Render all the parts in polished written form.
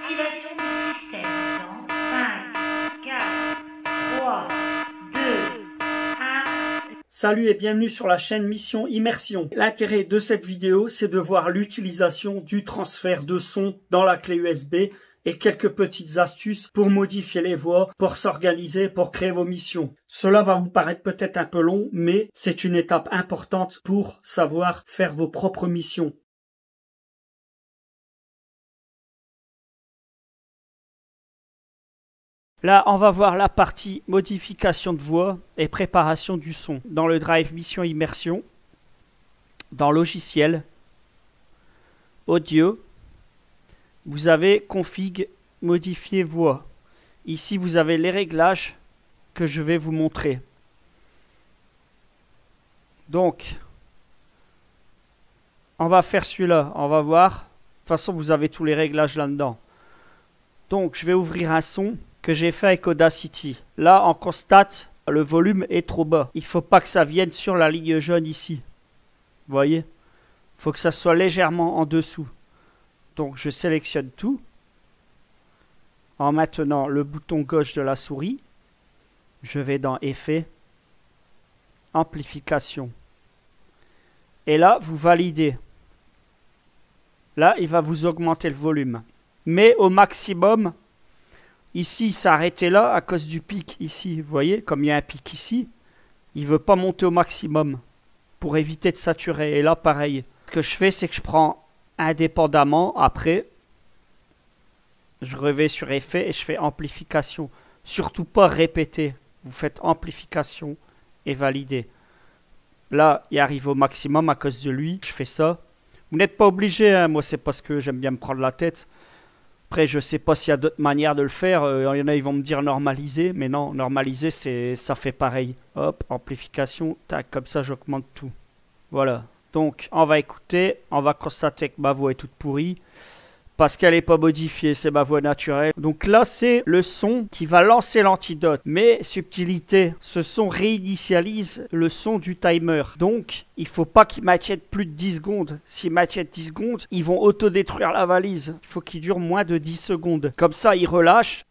Activation du système dans 5, 4, 3, 2, 1. Salut et bienvenue sur la chaîne Mission Immersion. L'intérêt de cette vidéo, c'est de voir l'utilisation du transfert de son dans la clé USB et quelques petites astuces pour modifier les voix, pour s'organiser, pour créer vos missions. Cela va vous paraître peut-être un peu long, mais c'est une étape importante pour savoir faire vos propres missions. Là, on va voir la partie modification de voix et préparation du son. Dans le drive Mission Immersion, dans Logiciel, Audio, vous avez Config, Modifier voix. Ici, vous avez les réglages que je vais vous montrer. Donc, on va faire celui-là. On va voir. De toute façon, vous avez tous les réglages là-dedans. Donc, je vais ouvrir un son que j'ai fait avec Audacity. Là, on constate le volume est trop bas. Il ne faut pas que ça vienne sur la ligne jaune ici. Vous voyez? Il faut que ça soit légèrement en dessous. Donc, je sélectionne tout. En maintenant le bouton gauche de la souris. Je vais dans Effets, Amplification. Et là, vous validez. Là, il va vous augmenter le volume. Mais au maximum. Ici, il s'est arrêté là à cause du pic ici. Vous voyez, comme il y a un pic ici, il ne veut pas monter au maximum pour éviter de saturer. Et là, pareil. Ce que je fais, c'est que je prends indépendamment. Après, je reviens sur Effet et je fais Amplification. Surtout pas répéter. Vous faites Amplification et valider. Là, il arrive au maximum à cause de lui. Je fais ça. Vous n'êtes pas obligé. Hein. Moi, c'est parce que j'aime bien me prendre la tête. Après, je ne sais pas s'il y a d'autres manières de le faire. Il y en a, ils vont me dire normaliser. Mais non, normaliser, ça fait pareil. Hop, amplification. Tac, comme ça, j'augmente tout. Voilà. Donc, on va écouter. On va constater que ma voix est toute pourrie. Parce qu'elle n'est pas modifiée. C'est ma voix naturelle. Donc là, c'est le son qui va lancer l'antidote. Mais, subtilité, ce son réinitialise le son du timer. Donc, il ne faut pas qu'il maintienne plus de 10 secondes. S'il maintiennent 10 secondes, ils vont autodétruire la valise. Il faut qu'il dure moins de 10 secondes. Comme ça, il relâche.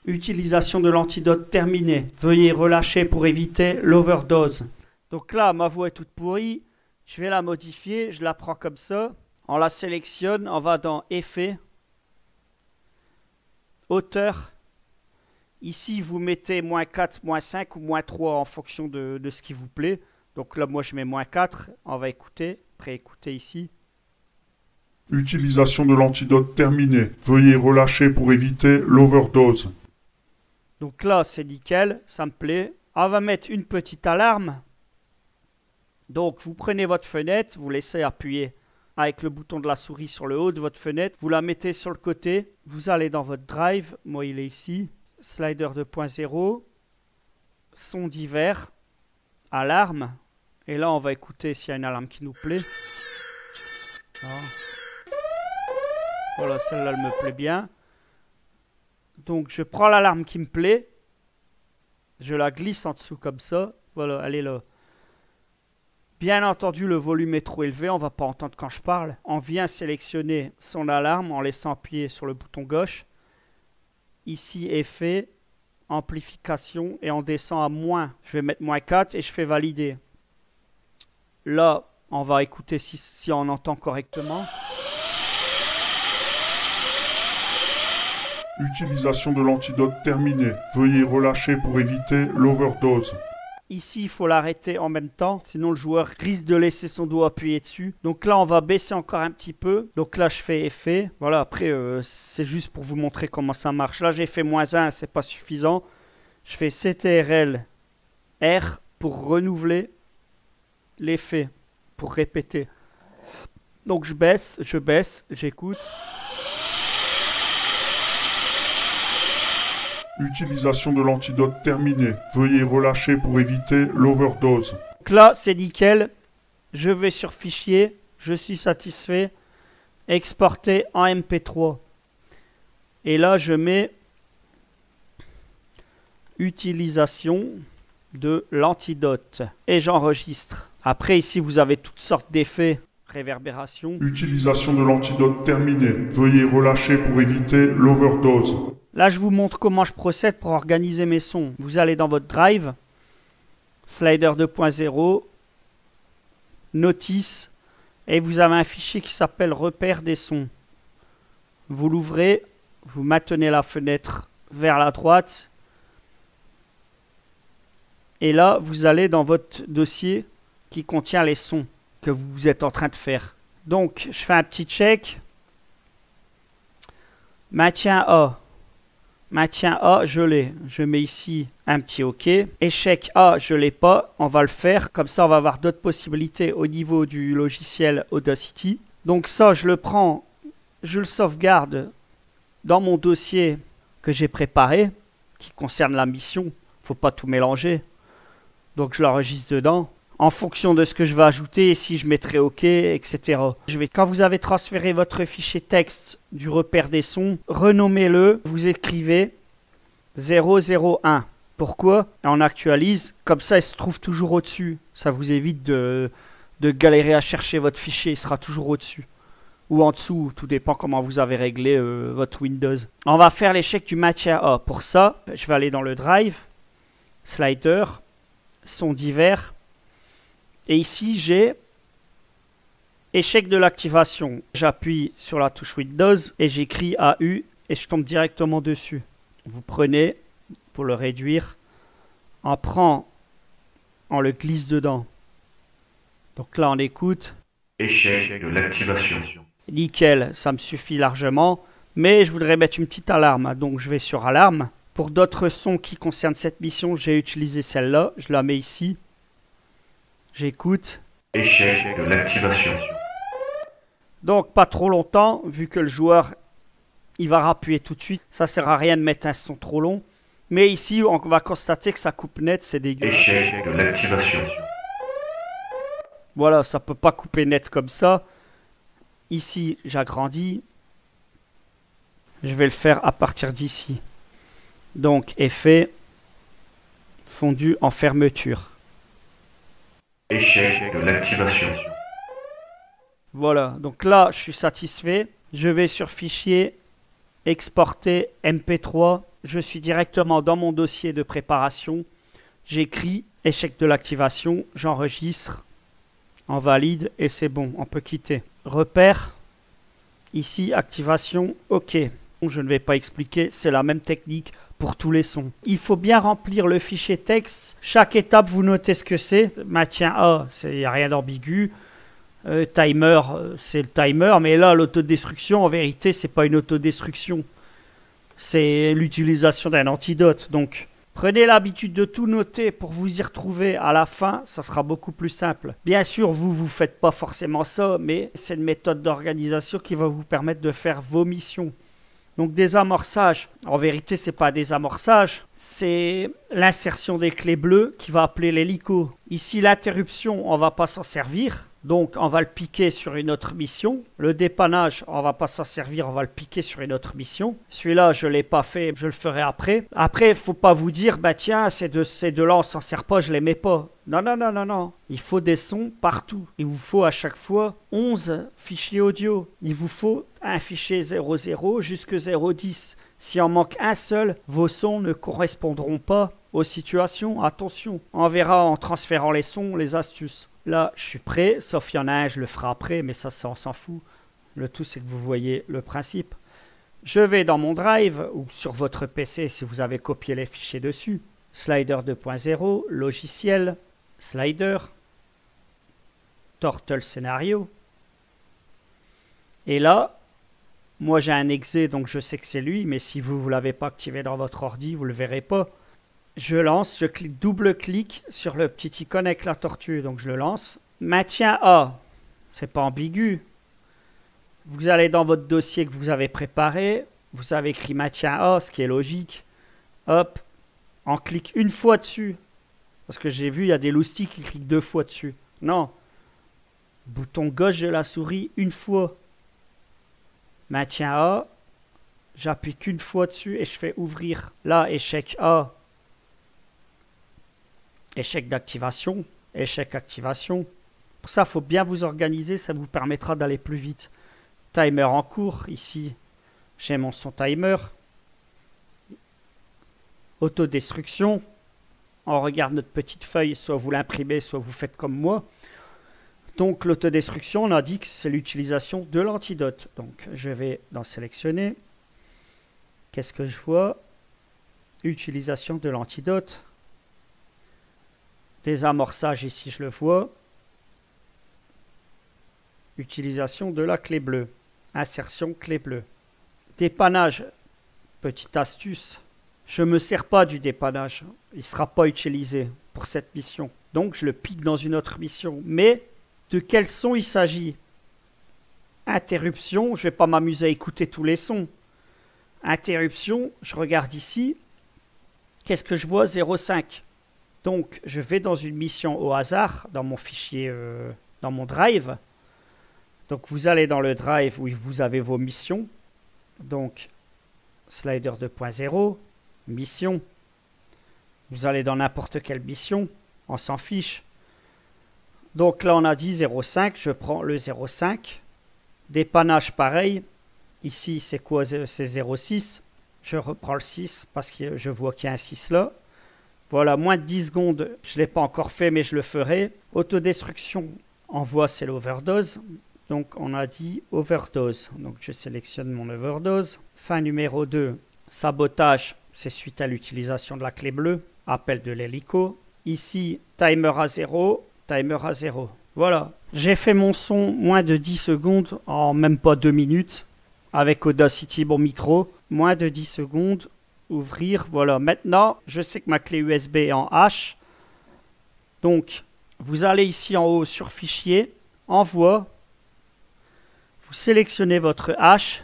Utilisation de l'antidote terminée. Veuillez relâcher pour éviter l'overdose. Donc là, ma voix est toute pourrie. Je vais la modifier. Je la prends comme ça. On la sélectionne. On va dans Effets. Hauteur. Ici, vous mettez -4, -5 ou -3 en fonction de ce qui vous plaît. Donc là, moi, je mets -4. On va écouter. Préécouter ici. Utilisation de l'antidote terminée. Veuillez relâcher pour éviter l'overdose. Donc là, c'est nickel. Ça me plaît. On va mettre une petite alarme. Donc, vous prenez votre fenêtre. Vous laissez appuyer avec le bouton de la souris sur le haut de votre fenêtre. Vous la mettez sur le côté. Vous allez dans votre drive. Moi, il est ici. Slider 2.0. Son divers. Alarme. Et là, on va écouter s'il y a une alarme qui nous plaît. Voilà, celle-là, elle me plaît bien. Donc, je prends l'alarme qui me plaît. Je la glisse en dessous comme ça. Voilà, elle est là. Bien entendu, le volume est trop élevé. On ne va pas entendre quand je parle. On vient sélectionner son alarme en laissant appuyer sur le bouton gauche. Ici, Effet, Amplification. Et on descend à moins. Je vais mettre -4 et je fais valider. Là, on va écouter si on entend correctement. Utilisation de l'antidote terminée. Veuillez relâcher pour éviter l'overdose. Ici, il faut l'arrêter en même temps, sinon le joueur risque de laisser son doigt appuyé dessus. Donc là, on va baisser encore un petit peu. Donc là, je fais Effet. Voilà, après, c'est juste pour vous montrer comment ça marche. Là, j'ai fait -1, c'est pas suffisant. Je fais CTRL R pour renouveler l'effet, pour répéter. Donc je baisse, j'écoute. Utilisation de l'antidote terminée. Veuillez relâcher pour éviter l'overdose. Donc là, c'est nickel. Je vais sur Fichier. Je suis satisfait. Exporter en MP3. Et là, je mets utilisation de l'antidote. Et j'enregistre. Après, ici, vous avez toutes sortes d'effets réverbération. Utilisation de l'antidote terminée. Veuillez relâcher pour éviter l'overdose. Là, je vous montre comment je procède pour organiser mes sons. Vous allez dans votre drive, Slider 2.0, Notice, et vous avez un fichier qui s'appelle repère des sons. Vous l'ouvrez, vous maintenez la fenêtre vers la droite, et là, vous allez dans votre dossier qui contient les sons que vous êtes en train de faire. Donc, je fais un petit check. Maintien A. Maintien A, je l'ai. Je mets ici un petit OK. Échec A, je ne l'ai pas. On va le faire. Comme ça, on va avoir d'autres possibilités au niveau du logiciel Audacity. Donc ça, je le prends, je le sauvegarde dans mon dossier que j'ai préparé, qui concerne la mission. Il ne faut pas tout mélanger. Donc je l'enregistre dedans. En fonction de ce que je vais ajouter, si je mettrai OK, etc. Quand vous avez transféré votre fichier texte du repère des sons, renommez-le, vous écrivez 001. Pourquoi? On actualise, comme ça il se trouve toujours au-dessus. Ça vous évite de galérer à chercher votre fichier, il sera toujours au-dessus. Ou en dessous, tout dépend comment vous avez réglé votre Windows. On va faire l'échec du maintien A. Pour ça, je vais aller dans le Drive, Slider, Sons divers. Et ici, j'ai échec de l'activation. J'appuie sur la touche Windows et j'écris AU et je tombe directement dessus. Vous prenez, pour le réduire, on le glisse dedans. Donc là, on écoute. Échec de l'activation. Nickel, ça me suffit largement. Mais je voudrais mettre une petite alarme. Donc je vais sur alarme. Pour d'autres sons qui concernent cette mission, j'ai utilisé celle-là. Je la mets ici. J'écoute. Échec de l'activation. Donc pas trop longtemps, vu que le joueur il va rappuyer tout de suite. Ça sert à rien de mettre un son trop long. Mais ici, on va constater que ça coupe net, c'est dégueulasse. Échec de l'activation. Voilà, ça peut pas couper net comme ça. Ici, j'agrandis. Je vais le faire à partir d'ici. Donc, effet fondu en fermeture. Échec de l'activation. Voilà, donc là, je suis satisfait. Je vais sur Fichier, Exporter MP3. Je suis directement dans mon dossier de préparation. J'écris échec de l'activation. J'enregistre. On valide et c'est bon, on peut quitter. Repère. Ici, activation, OK. Je ne vais pas expliquer, c'est la même technique pour tous les sons. Il faut bien remplir le fichier texte. Chaque étape, vous notez ce que c'est. Maintien A, il n'y a rien d'ambigu. Timer, c'est le timer. Mais là, l'autodestruction, en vérité, c'est pas une autodestruction. C'est l'utilisation d'un antidote. Donc, prenez l'habitude de tout noter pour vous y retrouver à la fin. Ça sera beaucoup plus simple. Bien sûr, vous faites pas forcément ça, mais c'est une méthode d'organisation qui va vous permettre de faire vos missions. Donc désamorçage, en vérité c'est pas désamorçage, c'est l'insertion des clés bleues qui va appeler l'hélico. Ici l'interruption, on va pas s'en servir, donc on va le piquer sur une autre mission. Le dépannage, on va pas s'en servir, on va le piquer sur une autre mission. Celui-là je l'ai pas fait, je le ferai après. Après il faut pas vous dire, bah tiens ces deux-là on s'en sert pas, je les mets pas. Non, non, non, non, non. Il faut des sons partout. Il vous faut à chaque fois 11 fichiers audio. Il vous faut un fichier 00 jusque 010. Si en manque un seul, vos sons ne correspondront pas aux situations. Attention, on verra en transférant les sons, les astuces. Là, je suis prêt, sauf il y en a un, je le ferai après, mais ça on s'en fout. Le tout, c'est que vous voyez le principe. Je vais dans mon drive, ou sur votre PC si vous avez copié les fichiers dessus. Slider 2.0, logiciel, Slider, Turtle Scénario. Et là, moi j'ai un exe, donc je sais que c'est lui, mais si vous ne l'avez pas activé dans votre ordi, vous ne le verrez pas. Je lance, je clique, double-clic sur le petit icône avec la tortue, donc je le lance. Maintien A, c'est pas ambigu. Vous allez dans votre dossier que vous avez préparé, vous avez écrit maintien A, ce qui est logique. Hop, on clique une fois dessus. Parce que j'ai vu, il y a des loustiques qui cliquent 2 fois dessus. Non. Bouton gauche de la souris, une fois. Maintien A. J'appuie qu'une fois dessus et je fais ouvrir. Là, échec A. Échec d'activation. Échec activation. Pour ça, il faut bien vous organiser, ça vous permettra d'aller plus vite. Timer en cours, ici, j'ai mon son timer. Autodestruction. On regarde notre petite feuille, soit vous l'imprimez, soit vous faites comme moi. Donc l'autodestruction, on a dit que c'est l'utilisation de l'antidote. Donc je vais dans sélectionner. Qu'est-ce que je vois? Utilisation de l'antidote. Désamorçage, ici je le vois. Utilisation de la clé bleue. Insertion clé bleue. Dépannage. Petite astuce. Je ne me sers pas du dépannage. Il ne sera pas utilisé pour cette mission. Donc je le pique dans une autre mission. Mais de quel son il s'agit? Interruption. Je ne vais pas m'amuser à écouter tous les sons. Interruption. Je regarde ici. Qu'est-ce que je vois? 0,5. Donc je vais dans une mission au hasard. Dans mon fichier, dans mon drive. Donc vous allez dans le drive où vous avez vos missions. Donc slider 2.0, mission. Vous allez dans n'importe quelle mission, on s'en fiche. Donc là on a dit 0.5, je prends le 0.5. Dépannage pareil. Ici c'est quoi? C'est 0.6. Je reprends le 6 parce que je vois qu'il y a un 6 là. Voilà, moins de 10 secondes, je ne l'ai pas encore fait mais je le ferai. Autodestruction, envoi c'est l'overdose. Donc on a dit overdose. Donc je sélectionne mon overdose. Fin numéro 2, sabotage, c'est suite à l'utilisation de la clé bleue. Appel de l'hélico. Ici, timer à 0, timer à 0. Voilà, j'ai fait mon son moins de 10 secondes en même pas 2 minutes. Avec Audacity, bon micro. Moins de 10 secondes. Ouvrir, voilà. Maintenant, je sais que ma clé USB est en H. Donc, vous allez ici en haut sur fichier, envoi. Vous sélectionnez votre H.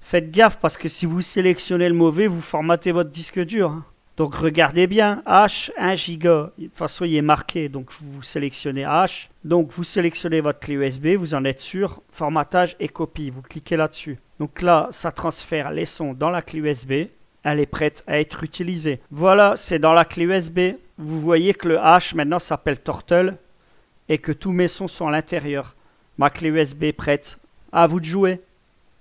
Faites gaffe parce que si vous sélectionnez le mauvais, vous formatez votre disque dur. Donc regardez bien, H 1 giga. De toute façon, il est marqué, donc vous sélectionnez H. Donc vous sélectionnez votre clé USB, vous en êtes sûr. Formatage et copie, vous cliquez là-dessus. Donc là, ça transfère les sons dans la clé USB. Elle est prête à être utilisée. Voilà, c'est dans la clé USB. Vous voyez que le H maintenant s'appelle Turtle et que tous mes sons sont à l'intérieur. Ma clé USB est prête. À vous de jouer.